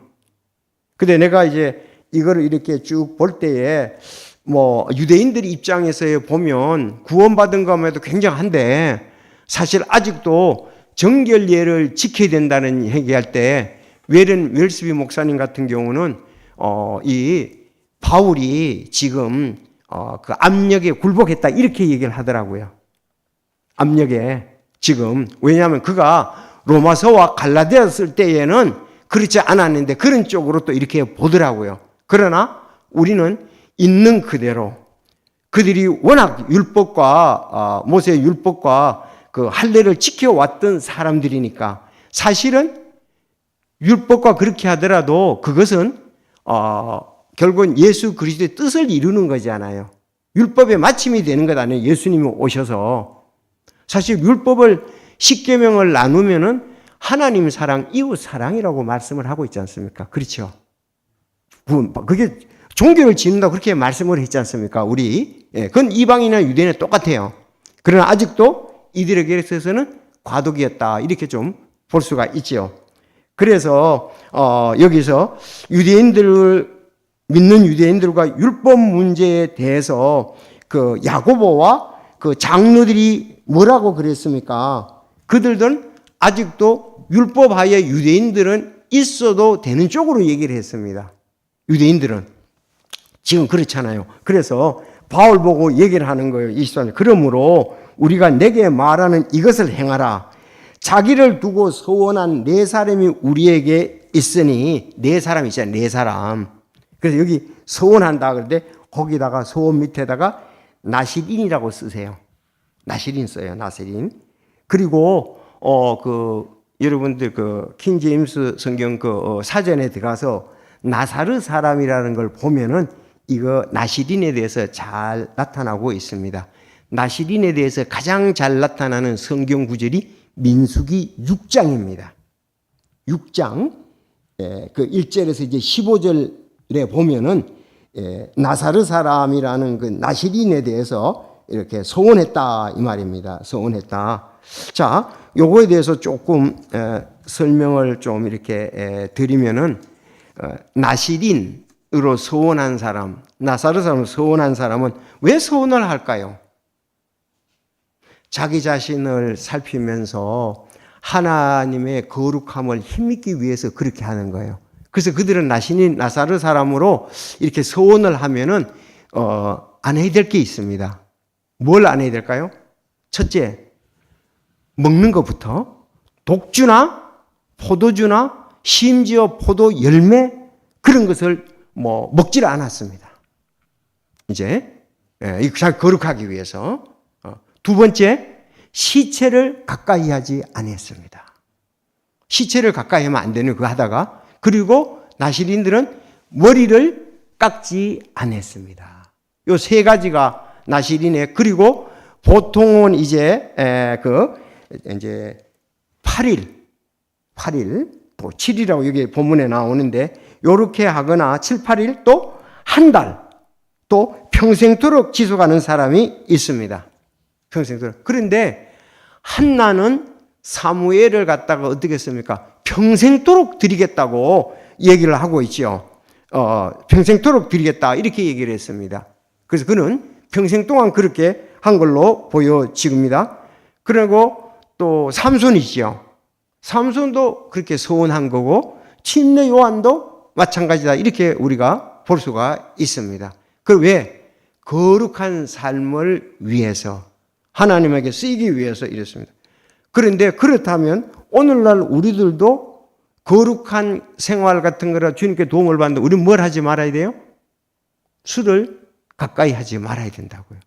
근데 내가 이제 이거를 이렇게 쭉 볼 때에 유대인들 입장에서 보면 구원받은 것만 해도 굉장한데 사실 아직도 정결례를 지켜야 된다는 얘기할 때 웨런 웰스비 목사님 같은 경우는 이 바울이 지금 그 압력에 굴복했다 이렇게 얘기를 하더라고요. 압력에 지금 왜냐하면 그가 로마서와 갈라디아 쓸 때에는 그렇지 않았는데 그런 쪽으로 또 이렇게 보더라고요. 그러나 우리는 있는 그대로 그들이 워낙 율법과 모세의 율법과 그 할례를 지켜왔던 사람들이니까 사실은 율법과 그렇게 하더라도 그것은 결국은 예수 그리스도의 뜻을 이루는 거잖아요. 율법의 마침이 되는 것 아니에요. 예수님이 오셔서. 사실 율법을 10계명을 나누면은 하나님 사랑, 이웃 사랑이라고 말씀을 하고 있지 않습니까? 그렇죠. 그게 종교를 지는다 그렇게 말씀을 했지 않습니까? 우리. 그건 이방인이나 유대인은 똑같아요. 그러나 아직도 이들에게 있어서는 과도기였다. 이렇게 좀 볼 수가 있죠. 그래서 여기서 믿는 유대인들과 율법 문제에 대해서 그 야고보와 그 장로들이 뭐라고 그랬습니까? 그들은 아직도 율법하에 유대인들은 있어도 되는 쪽으로 얘기를 했습니다. 유대인들은 지금 그렇잖아요. 그래서 바울 보고 얘기를 하는 거예요. 24절. 그러므로 우리가 내게 말하는 이것을 행하라. 자기를 두고 서원한 네 사람이 우리에게 있으니 네 사람 있잖아요. 네 사람. 그래서 여기 서원한다 그런데 거기다가 서원 밑에다가 나시린이라고 쓰세요. 나시린 써요. 나시린. 그리고 여러분들 킹 제임스 성경 사전에 들어가서 나사르 사람이라는 걸 보면은 이거 나시린에 대해서 잘 나타나고 있습니다. 나시린에 대해서 가장 잘 나타나는 성경 구절이 민수기 6장입니다. 6장 그 1절에서 이제 15절에 보면은 나사르 사람이라는 그 나시린에 대해서 이렇게 소원했다 이 말입니다. 소원했다. 자, 요거에 대해서 조금 설명을 좀 이렇게 드리면은 나시린으로 소원한 사람, 나사르 사람으로 소원한 사람은 왜 소원을 할까요? 자기 자신을 살피면서 하나님의 거룩함을 힘입기 위해서 그렇게 하는 거예요. 그래서 그들은 나사르 사람으로 이렇게 소원을 하면은 안 해야 될 게 있습니다. 뭘 안 해야 될까요? 첫째, 먹는 것부터 독주나 포도주나 심지어 포도 열매 그런 것을 먹지를 않았습니다. 이제 잘 거룩하기 위해서. 두 번째, 시체를 가까이 하지 않았습니다. 시체를 가까이 하면 안 되는 거 하다가 그리고 나시린들은 머리를 깎지 않았습니다. 요 세 가지가 나시린의 그리고 보통은 이제 8일 또 7일이라고 여기 본문에 나오는데 요렇게 하거나 7, 8일 또 한 달 또 평생토록 지속하는 사람이 있습니다. 평생토록. 그런데 한나는 사무엘을 갖다가 어떻게 했습니까? 평생토록 드리겠다고 얘기를 하고 있죠. 평생토록 드리겠다 이렇게 얘기를 했습니다. 그래서 그는 평생 동안 그렇게 한 걸로 보여집니다. 그리고 또 삼손이지요. 삼손도 그렇게 서원한 거고 침례 요한도 마찬가지다 이렇게 우리가 볼 수가 있습니다. 그 왜? 거룩한 삶을 위해서 하나님에게 쓰이기 위해서 이랬습니다. 그런데 그렇다면 오늘날 우리들도 거룩한 생활 같은 거라 주님께 도움을 받는데 우리는 뭘 하지 말아야 돼요? 술을 가까이 하지 말아야 된다고요.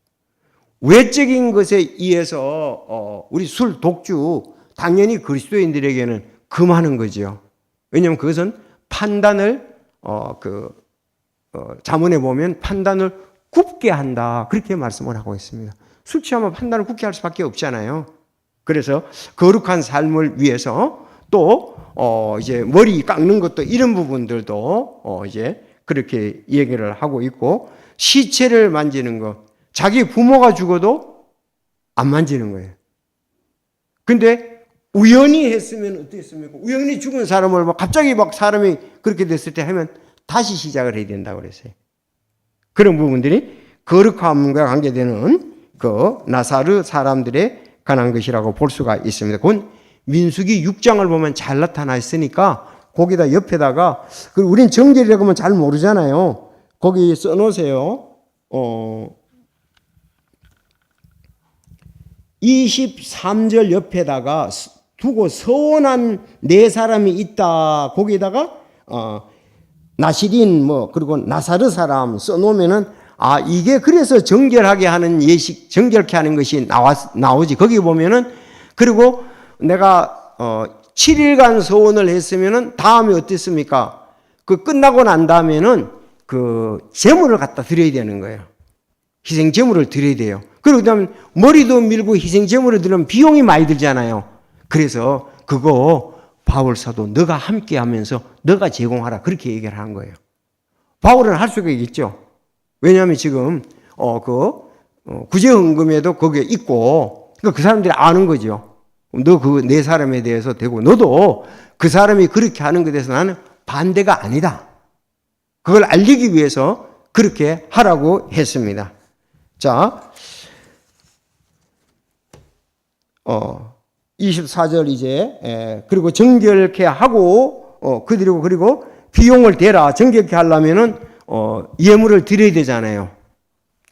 외적인 것에 의해서 우리 술, 독주 당연히 그리스도인들에게는 금하는 거죠. 왜냐하면 그것은 판단을 자문에 보면 판단을 굽게 한다 그렇게 말씀을 하고 있습니다. 술 취하면 판단을 굽게 할 수밖에 없잖아요. 그래서 거룩한 삶을 위해서 또 이제 머리 깎는 것도 이런 부분들도 이제 그렇게 얘기를 하고 있고 시체를 만지는 것 자기 부모가 죽어도 안 만지는 거예요. 근데 우연히 했으면 어땠습니까? 우연히 죽은 사람을 갑자기 사람이 그렇게 됐을 때 하면 다시 시작을 해야 된다고 그랬어요. 그런 부분들이 거룩함과 관계되는 그 나사르 사람들에 관한 것이라고 볼 수가 있습니다. 그건 민수기 6장을 보면 잘 나타나 있으니까 거기다 옆에다가 우린 정결이라고 하면 잘 모르잖아요. 거기 써놓으세요. 23절 옆에다가 두고 서원한 네 사람이 있다. 거기다가 나시린 그리고 나사르 사람 써놓으면은 이게 그래서 정결하게 하는 예식 정결케 하는 것이 나오지. 거기 보면은 그리고 내가 7일간 서원을 했으면은 다음에 어땠습니까? 그 끝나고 난 다음에는 그 제물을 갖다 드려야 되는 거예요. 희생 제물을 드려야 돼요. 그리고 그다음에 머리도 밀고 희생 제물을 드리면 비용이 많이 들잖아요. 그래서 그거 바울 사도 너가 함께 하면서 너가 제공하라 그렇게 얘기를 하는 거예요. 바울은 할 수가 있겠죠. 왜냐하면 지금 구제헌금에도 거기에 있고 그러니까 그 사람들이 아는 거죠. 너 그 네 사람에 대해서 되고 너도 그 사람이 그렇게 하는 것에 대해서 나는 반대가 아니다. 그걸 알리기 위해서 그렇게 하라고 했습니다. 자, 24절 이제 그리고 정결케 하고 그리고 비용을 대라. 정결케 하려면은 예물을 드려야 되잖아요.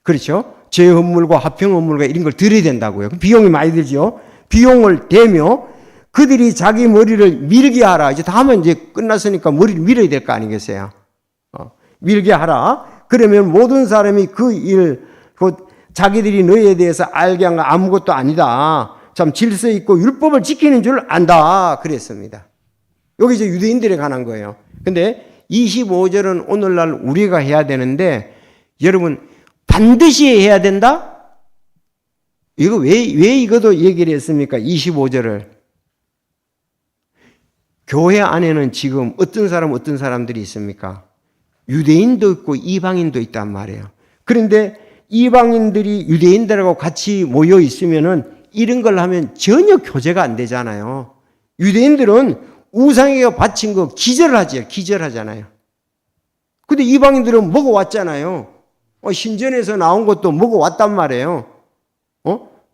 그렇죠? 제헌물과 화평헌물과 이런 걸 드려야 된다고요. 비용이 많이 들죠. 비용을 대며 그들이 자기 머리를 밀게 하라. 이제 다음은 이제 끝났으니까 머리를 밀어야 될 거 아니겠어요? 밀게 하라. 그러면 모든 사람이 그 일, 자기들이 너희에 대해서 알게 한 거 아무것도 아니다. 참 질서 있고 율법을 지키는 줄 안다. 그랬습니다. 여기 이제 유대인들에 관한 거예요. 근데 25절은 오늘날 우리가 해야 되는데 여러분 반드시 해야 된다? 이거 왜 이것도 얘기를 했습니까? 25절을. 교회 안에는 지금 어떤 사람들이 있습니까? 유대인도 있고 이방인도 있단 말이에요. 그런데 이방인들이 유대인들하고 같이 모여 있으면은 이런 걸 하면 전혀 교제가 안 되잖아요. 유대인들은 우상에게 바친 거 기절하잖아요. 근데 이방인들은 먹어왔잖아요. 신전에서 나온 것도 먹어왔단 말이에요.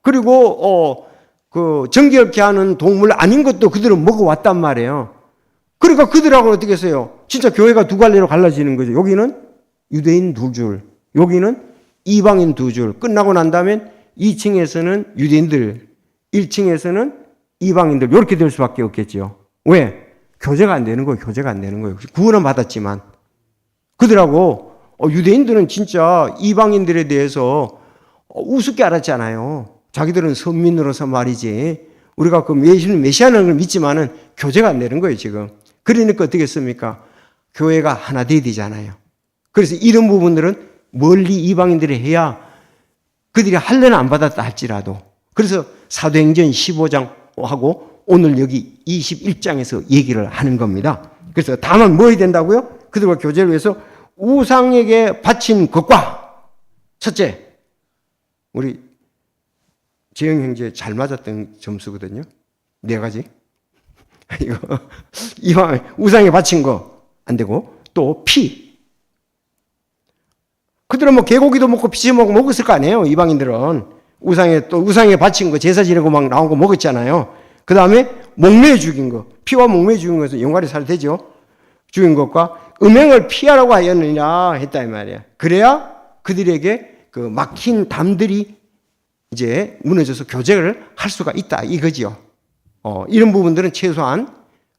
그리고 그 정결케 하는 동물 아닌 것도 그들은 먹어왔단 말이에요. 그러니까 그들하고는 어떻게 했어요? 진짜 교회가 두 갈래로 갈라지는 거죠. 여기는 유대인 두 줄, 여기는 이방인 두 줄. 끝나고 난 다음에 2층에서는 유대인들, 1층에서는 이방인들 이렇게 될 수밖에 없겠죠. 왜? 교제가 안 되는 거예요. 교제가 안 되는 거예요. 구원은 받았지만 그들하고 유대인들은 진짜 이방인들에 대해서 우습게 알았잖아요. 자기들은 선민으로서 말이지 우리가 그 메시아는 걸 믿지만은 교제가 안 되는 거예요 지금. 그러니까 어떻게 했습니까? 교회가 하나 돼야 되잖아요. 그래서 이런 부분들은 멀리 이방인들이 해야 그들이 할례는 안 받았다 할지라도. 그래서 사도행전 15장하고 오늘 여기 21장에서 얘기를 하는 겁니다. 그래서 다만 뭐 해야 된다고요? 그들과 교제를 위해서 우상에게 바친 것과 첫째, 우리 재영 형제 잘 맞았던 점수거든요. 4가지. 이거 우상에 바친 거. 안 되고, 또 피. 그들은 뭐 개고기도 먹고 피지 먹었을 거 아니에요. 이방인들은 우상에 바친 거 제사 지내고 막 나온 거 먹었잖아요. 그 다음에 목매어 죽인 거, 피와 목매어 죽인 것은 영활이 살되죠. 죽인 것과 음행을 피하라고 하였느냐 했다 이 말이야. 그래야 그들에게 그 막힌 담들이 이제 무너져서 교제를 할 수가 있다 이거지요. 이런 부분들은 최소한.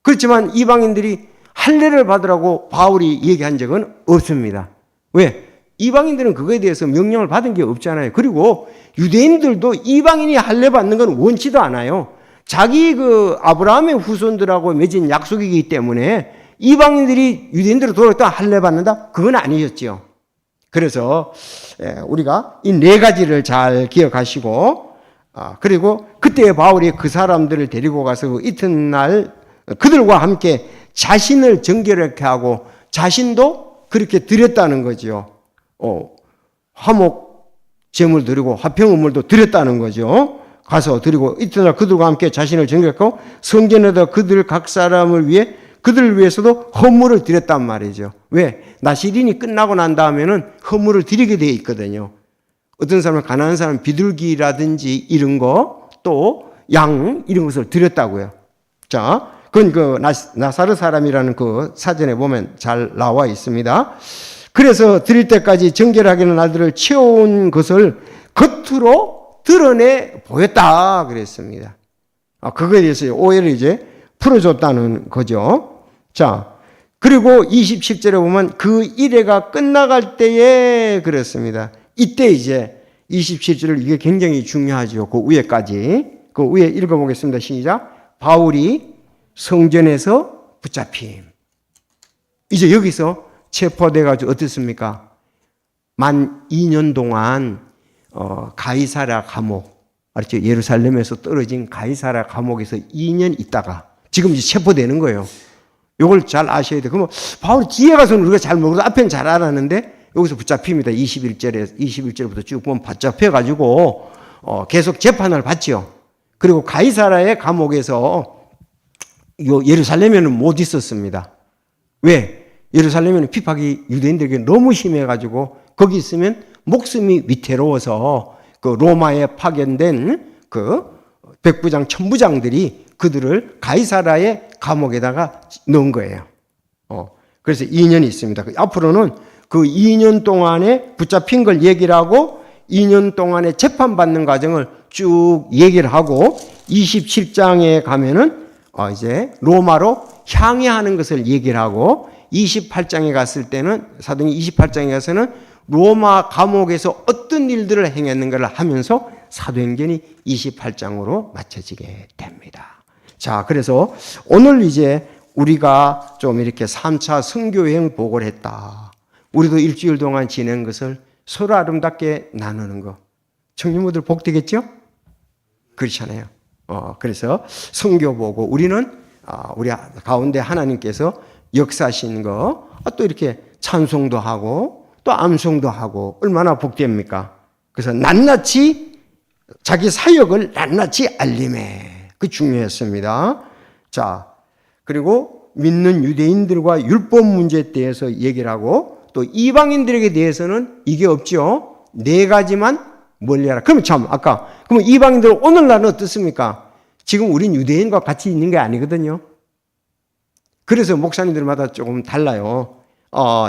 그렇지만 이방인들이 할례를 받으라고 바울이 얘기한 적은 없습니다. 왜? 이방인들은 그거에 대해서 명령을 받은 게 없잖아요. 그리고 유대인들도 이방인이 할례 받는 건 원치도 않아요. 자기 그 아브라함의 후손들하고 맺은 약속이기 때문에 이방인들이 유대인들로 돌아왔다 할례 받는다? 그건 아니었지요. 그래서 우리가 이 네 가지를 잘 기억하시고, 그리고 그때 바울이 그 사람들을 데리고 가서 이튿날 그들과 함께 자신을 정결하게 하고 자신도 그렇게 드렸다는 거죠. 화목 제물 드리고 화평음물도 드렸다는 거죠. 가서 드리고 이튿날 그들과 함께 자신을 정결하고 성전에다 그들 각 사람을 위해 그들을 위해서도 헌물을 드렸단 말이죠. 왜? 나시린이 끝나고 난 다음에는 헌물을 드리게 되어 있거든요. 어떤 사람은 가난한 사람 비둘기라든지 이런 거, 또 양 이런 것을 드렸다고요. 자, 그건 그 나사르 사람이라는 그 사전에 보면 잘 나와 있습니다. 그래서 드릴 때까지 정결하게는 날들을 채워온 것을 겉으로 드러내 보였다 그랬습니다. 그거에 대해서 오해를 이제 풀어줬다는 거죠. 자, 그리고 27절에 보면 그 일회가 끝나갈 때에 그랬습니다. 이때 이제 27절 이게 굉장히 중요하죠. 그 위에까지. 그 위에 읽어보겠습니다. 시작. 바울이 성전에서 붙잡힘. 이제 여기서 체포돼가지고 어떻습니까? 만 2년 동안 가이사랴 감옥, 알았죠? 예루살렘에서 떨어진 가이사랴 감옥에서 2년 있다가 지금 이제 체포되는 거예요. 이걸 잘 아셔야 돼요. 그러면 바울이 뒤에 가서는 우리가 잘 모르고 앞에는 잘 알았는데 여기서 붙잡힙니다. 21절부터 쭉 보면 붙잡혀가지고 계속 재판을 받죠. 그리고 가이사랴의 감옥에서 예루살렘에는 못 있었습니다. 왜? 예루살렘에는 핍박이 유대인들에게 너무 심해가지고 거기 있으면 목숨이 위태로워서 그 로마에 파견된 그 백부장, 천부장들이 그들을 가이사랴의 감옥에다가 넣은 거예요. 그래서 2년이 있습니다. 앞으로는 그 2년 동안에 붙잡힌 걸 얘기를 하고 2년 동안에 재판받는 과정을 쭉 얘기를 하고 27장에 가면은 이제 로마로 향해하는 것을 얘기를 하고 28장에 갔을 때는 사도행 28장에 가서는 로마 감옥에서 어떤 일들을 행했는가를 하면서 사도행전이 28장으로 맞춰지게 됩니다. 자, 그래서 오늘 이제 우리가 좀 이렇게 3차 선교여행 보고를 했다. 우리도 일주일 동안 지낸 것을 서로 아름답게 나누는 거. 청년부들 복되겠죠? 그렇잖아요. 그래서 선교 보고 우리는 우리 가운데 하나님께서 역사하신 거, 또 이렇게 찬송도 하고 또 암송도 하고 얼마나 복됩니까? 그래서 낱낱이 자기 사역을 낱낱이 알림해. 그 중요했습니다. 자, 그리고 믿는 유대인들과 율법 문제에 대해서 얘기를 하고 또 이방인들에게 대해서는 이게 없죠. 네 가지만 멀리하라. 그러면 참 그러면 이방인들 오늘날은 어떻습니까? 지금 우린 유대인과 같이 있는 게 아니거든요. 그래서 목사님들마다 조금 달라요.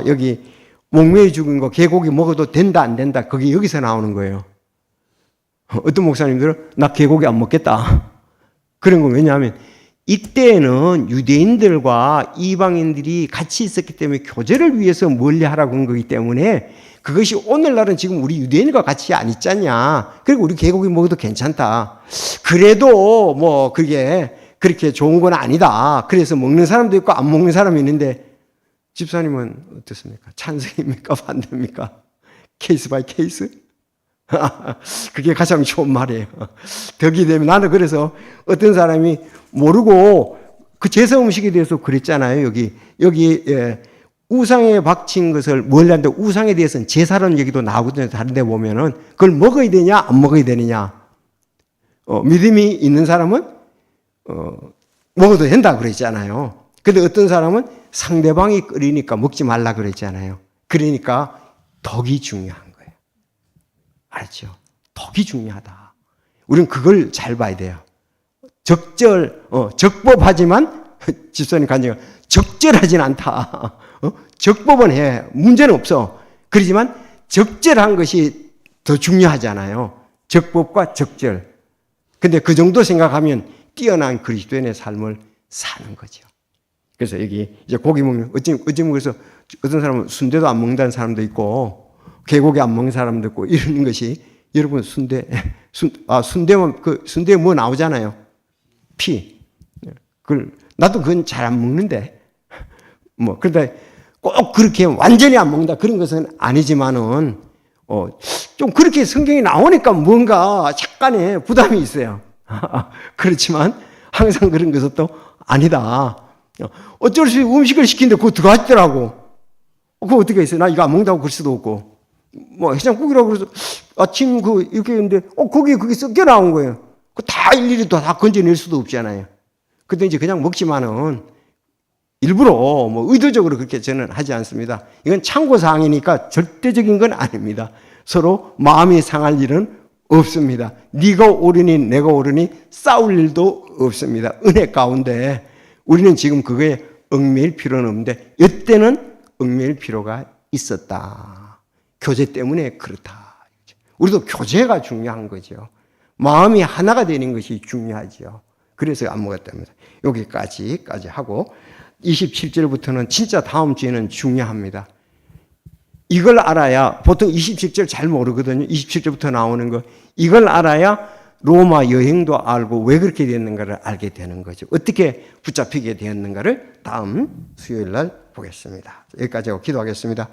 여기 목매어 죽은 거 개고기 먹어도 된다 안 된다. 그게 여기서 나오는 거예요. 어떤 목사님들은 나 개고기 안 먹겠다. 그런 건 왜냐하면 이때는 유대인들과 이방인들이 같이 있었기 때문에 교제를 위해서 멀리하라고 한 거기 때문에 그것이 오늘날은 지금 우리 유대인과 같이 안 있잖냐. 그리고 우리 개고기 먹어도 괜찮다. 그래도 뭐 그게 그렇게 좋은 건 아니다. 그래서 먹는 사람도 있고 안 먹는 사람이 있는데 집사님은 어떻습니까? 찬성입니까? 반대입니까? 케이스 바이 케이스? 그게 가장 좋은 말이에요. 덕이 되면 나는 그래서 어떤 사람이 모르고 그 제사 음식에 대해서 그랬잖아요. 여기 우상에 바친 것을 멀리하는데 우상에 대해서는 제사라는 얘기도 나오거든요. 다른 데 보면은 그걸 먹어야 되냐 안 먹어야 되느냐. 믿음이 있는 사람은 먹어도 된다 그랬잖아요. 근데 어떤 사람은 상대방이 끓이니까 먹지 말라 그랬잖아요. 그러니까 덕이 중요한 거예요. 알죠? 덕이 중요하다. 우리는 그걸 잘 봐야 돼요. 적법하지만 집사님 간증은 적절하진 않다. 적법은 해. 문제는 없어. 그렇지만 적절한 것이 더 중요하잖아요. 적법과 적절. 근데 그 정도 생각하면 뛰어난 그리스도인의 삶을 사는 거죠. 그래서 여기 이제 고기 먹는, 어찌 그래서 어떤 사람은 순대도 안 먹는다는 사람도 있고, 개고기 안 먹는 사람도 있고, 이러는 것이, 여러분, 순대면, 순대에 뭐 나오잖아요. 피. 나도 그건 잘 안 먹는데. 그런데 꼭 그렇게 완전히 안 먹는다. 그런 것은 아니지만은, 좀 그렇게 성경이 나오니까 뭔가 약간의 부담이 있어요. 그렇지만 항상 그런 것은 또 아니다. 어쩔 수 없이 음식을 시키는데 그거 들어가시더라고. 그거 어떻게 했어요? 나 이거 안 먹는다고 그럴 수도 없고. 해장국이라고 그래서 아침 이렇게 했는데, 거기 섞여 나온 거예요. 그 다 일일이 다 건져낼 수도 없잖아요. 근데 이제 그냥 먹지만은 일부러 의도적으로 그렇게 저는 하지 않습니다. 이건 참고사항이니까 절대적인 건 아닙니다. 서로 마음이 상할 일은 없습니다. 네가 옳으니 내가 옳으니 싸울 일도 없습니다. 은혜 가운데 우리는 지금 그거에 얽매일 필요는 없는데 이때는 얽매일 필요가 있었다. 교제 때문에 그렇다. 우리도 교제가 중요한 거죠. 마음이 하나가 되는 것이 중요하죠. 그래서 안 먹었답니다. 여기까지 하고 27절부터는 진짜 다음 주에는 중요합니다. 이걸 알아야, 보통 27절 잘 모르거든요. 27절부터 나오는 거. 이걸 알아야 로마 여행도 알고 왜 그렇게 됐는가를 알게 되는 거죠. 어떻게 붙잡히게 되었는가를 다음 수요일 날 보겠습니다. 여기까지 하고 기도하겠습니다.